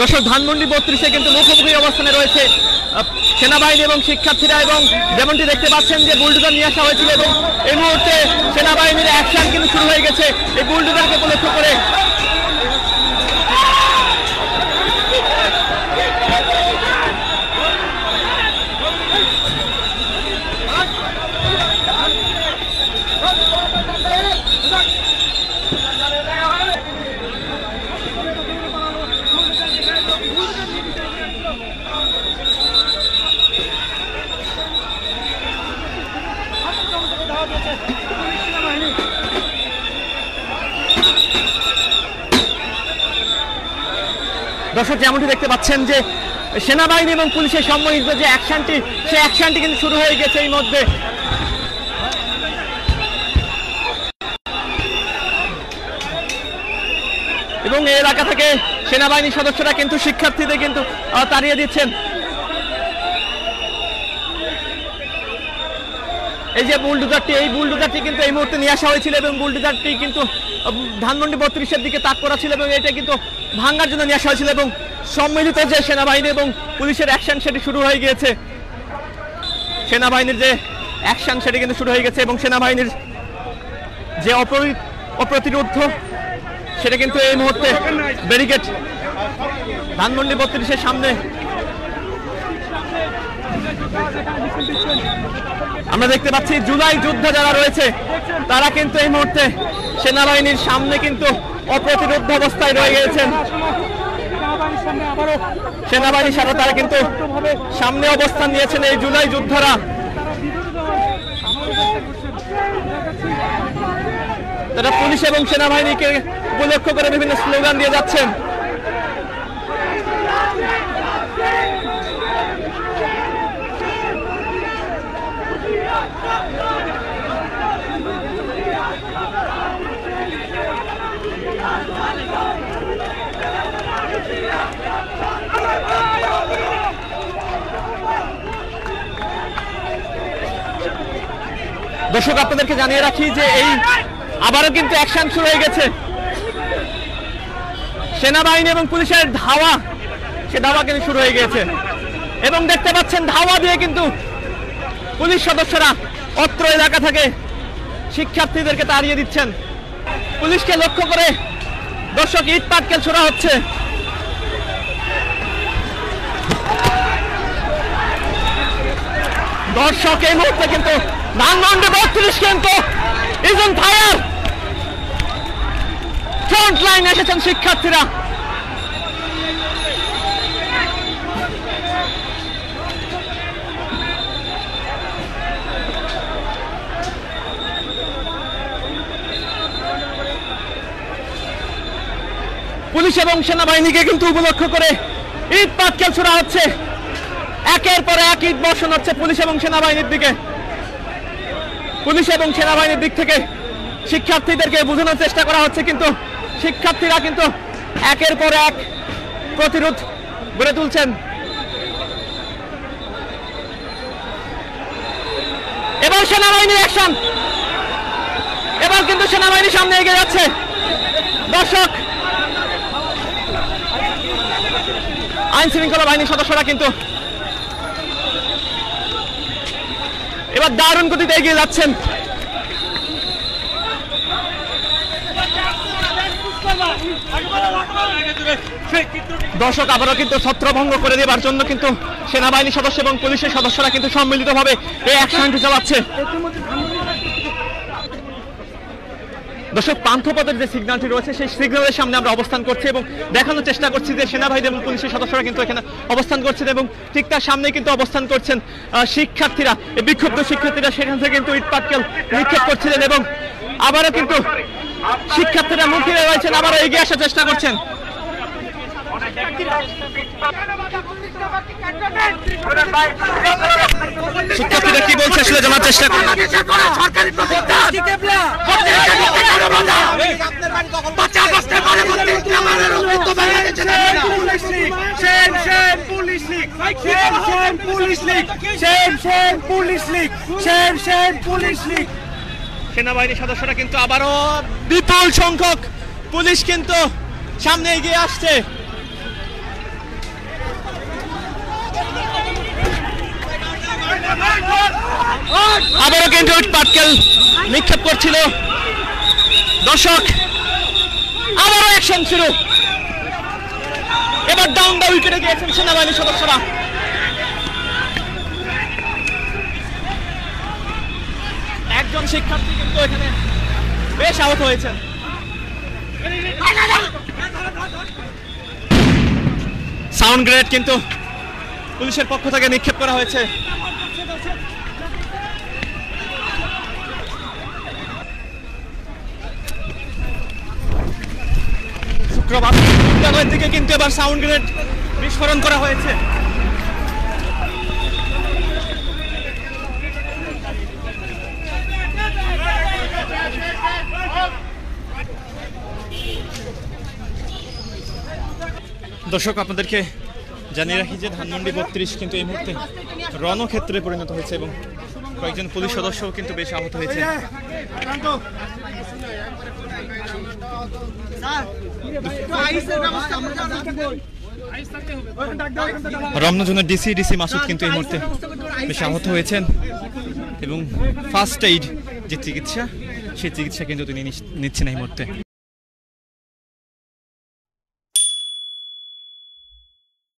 দর্শক ধানমন্ডি 32-এ কিন্তু মুখোমুখি অবস্থানে রয়েছে সেনাবাহিনী এবং শিক্ষার্থীরা, এবং যেমনটি দেখতে পাচ্ছেন যে বুলডোজার নিয়ে আসা হয়েছিল এবং এই মুহূর্তে সেনাবাহিনীর অ্যাকশন কিন্তু শুরু হয়ে গেছে এই বুলডোজারকে উপলক্ষ করে। দর্শক যেমনটি দেখতে পাচ্ছেন যে সেনাবাহিনী এবং পুলিশের সম্মিলিত যে অ্যাকশনটি, সেই অ্যাকশনটি কিন্তু শুরু হয়ে গেছে এই মধ্যে। এবং এই এলাকা থেকে সেনাবাহিনীর সদস্যরা কিন্তু শিক্ষার্থীদের কিন্তু তাড়িয়ে দিচ্ছেন। এই যে বুলডোজারটি, এই বুলডোজারটি কিন্তু এই মুহূর্তে নিয়ে আসা হয়েছিল এবং বুলডোজারটি কিন্তু ধানমন্ডি 32-এর দিকে তাক করা ছিল এবং এটা কিন্তু ভাঙার জন্য নিয়ে আসা হয়েছিল এবং সম্মিলিত যে সেনাবাহিনী এবং পুলিশের অ্যাকশন সেটি শুরু হয়ে গিয়েছে। সেনাবাহিনীর যে অ্যাকশন সেটি কিন্তু শুরু হয়ে গেছে এবং সেনাবাহিনীর যে অপ্রতিরোধ সেটা কিন্তু এই মুহূর্তে ব্যারিকেড ধানমন্ডি 32-এর সামনে আমরা দেখতে পাচ্ছি। জুলাই যোদ্ধা যারা রয়েছে তারা কিন্তু এই মুহূর্তে সেনাবাহিনীর সামনে কিন্তু অপ্রতিরোধ অবস্থায় রয়ে গিয়েছেন। সেনাবাহিনীর সাথে তারা কিন্তু সামনে অবস্থান নিয়েছেন এই জুলাই যোদ্ধারা। তারা পুলিশ এবং সেনাবাহিনীকে উপলক্ষ করে বিভিন্ন স্লোগান দিয়ে যাচ্ছেন। দর্শক আপনাদেরকে জানিয়ে রাখি যে এই আবারও কিন্তু অ্যাকশন শুরু হয়ে গেছে। সেনাবাহিনী এবং পুলিশের ধাওয়া, সে ধাওয়া কিন্তু শুরু হয়ে গেছে এবং দেখতে পাচ্ছেন ধাওয়া দিয়ে কিন্তু পুলিশ সদস্যরা অত্র এলাকা থেকে শিক্ষার্থীদেরকে তাড়িয়ে দিচ্ছেন। পুলিশকে লক্ষ্য করে দর্শক ইট পাটকেল ছোড়া হচ্ছে। দর্শক এই মুহূর্তে কিন্তু ধানমন্ডি 32 কিন্তু ইজ অন ফায়ার। ফ্রন্ট লাইনে এসেছেন শিক্ষার্থীরা। পুলিশ এবং সেনাবাহিনীকে কিন্তু উপলক্ষ করে ইট পাটকেল ছোড়া হচ্ছে। একের পর এক ইট বর্ষণ হচ্ছে পুলিশ এবং সেনাবাহিনীর দিকে। পুলিশ এবং সেনাবাহিনীর দিক থেকে শিক্ষার্থীদেরকে বোঝানোর চেষ্টা করা হচ্ছে, কিন্তু শিক্ষার্থীরা কিন্তু একের পর এক প্রতিরোধ গড়ে তুলছেন। এবার সেনাবাহিনীর অ্যাকশন, এবার কিন্তু সেনাবাহিনীর সামনে এগিয়ে যাচ্ছে। দর্শক আইন শৃঙ্খলা বাহিনীর সদস্যরা কিন্তু এবার দারুণ গতিতে এগিয়ে যাচ্ছেন। দর্শক আবারও কিন্তু ছত্রভঙ্গ করে দেবার জন্য কিন্তু সেনাবাহিনী সদস্য এবং পুলিশের সদস্যরা কিন্তু সম্মিলিতভাবে এই অ্যাকশনটি চালাচ্ছে। দর্শক পান্থপথের যে সিগন্যালটি রয়েছে সেই সিগন্যালের সামনে আমরা অবস্থান করছি এবং দেখানোর চেষ্টা করছি যে সেনাবাহিনী এবং পুলিশের সদস্যরা কিন্তু এখানে অবস্থান করছেন এবং ঠিক তার সামনে কিন্তু অবস্থান করছেন শিক্ষার্থীরা। এই বিক্ষুব্ধ শিক্ষার্থীরা সেখান থেকে কিন্তু ইট পাটকেল নিক্ষেপ করছিলেন এবং আবারও কিন্তু শিক্ষার্থীরা মুখে রয়েছেন, আবারও এগিয়ে আসার চেষ্টা করছেন। শিক্ষার্থীরা কি বলছে আসলে জানার চেষ্টা করুন। সেনাবাহিনীর সদস্যরা কিন্তু আবারও বিপুল সংখ্যক পুলিশ কিন্তু সামনে এগিয়ে আসছে। আবারও কিন্তু পাটকেল নিক্ষেপ করছিল। দর্শক আবারও অ্যাকশন শুরু, এবার ডাউন দা উইকেটে গিয়েছেন সেনাবাহিনীর সদস্যরা। একজন শিক্ষার্থী কিন্তু এখানে বেশ আহত হয়েছেন। সাউন্ড গ্রেনেড কিন্তু পুলিশের পক্ষ থেকে নিক্ষেপ করা হয়েছে। শুক্রবার বিদ্যালয়ের দিকে কিন্তু এবার সাউন্ড গ্রেনেড বিস্ফোরণ করা হয়েছে। দর্শক আপনাদেরকে জানিয়ে রাখি যে ধানমন্ডি 32 কিন্তু এই মুহূর্তে রণক্ষেত্রে পরিণত হয়েছে এবং কয়েকজন পুলিশ সদস্যও কিন্তু বেশ আহত হয়েছে। রমনা ডিসি মাসুদ কিন্তু এই মুহূর্তে বেশ আহত হয়েছেন এবং ফার্স্ট এইড যে চিকিৎসা সেই চিকিৎসা কিন্তু তিনি নিচ্ছেন এই মুহূর্তে।